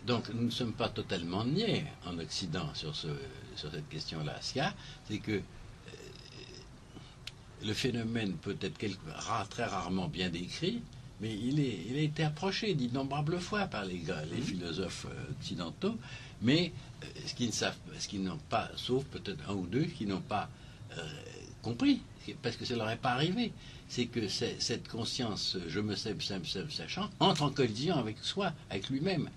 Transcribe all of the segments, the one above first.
Donc nous ne sommes pas totalement niais en Occident sur cette question-là. Ce qu'il y a, c'est que le phénomène peut être très rarement bien décrit, mais il a été approché d'innombrables fois par les philosophes occidentaux, mais ce qu'ils n'ont pas, sauf peut-être un ou deux qui n'ont pas compris, parce que ça leur est pas arrivé, c'est que cette conscience, je me sais, sachant, entre en collision avec soi, avec lui-même,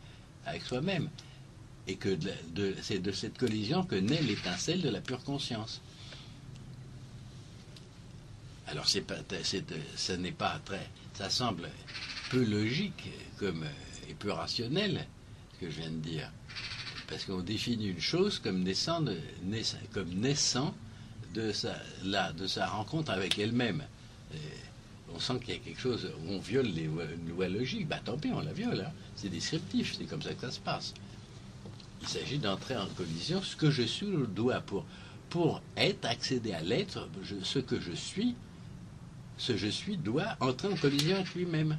avec soi-même, et que c'est de cette collision que naît l'étincelle de la pure conscience. Alors ça n'est pas très, ça semble peu logique et peu rationnel ce que je viens de dire, parce qu'on définit une chose comme naissant de sa rencontre avec elle-même. On sent qu'il y a quelque chose où on viole les lois logiques. Bah tant pis, on la viole. Hein. C'est descriptif, c'est comme ça que ça se passe. Il s'agit d'entrer en collision. Ce que je suis doit pour accéder à l'être, ce que je suis. Ce je suis doit entrer en collision avec lui-même.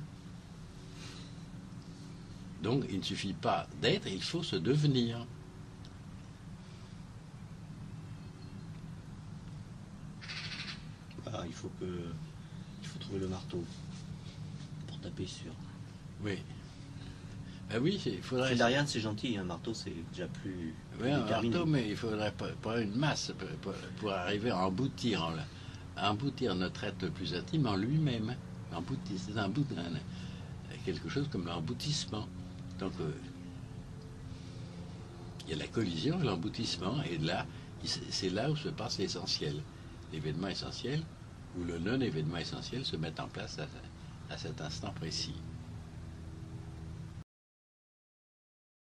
Donc il ne suffit pas d'être, il faut se devenir. Voilà, il faut trouver le marteau pour taper sur. Oui. Ben oui, il faudrait. L'Ariane, c'est gentil, un marteau c'est déjà plus. Oui, un marteau, mais il faudrait pas une masse pour arriver à emboutir notre être le plus intime en lui-même. C'est quelque chose comme l'emboutissement. Donc, il y a la collision et l'emboutissement, et là, c'est là où se passe l'essentiel. L'événement essentiel ou le non-événement essentiel se met en place à cet instant précis.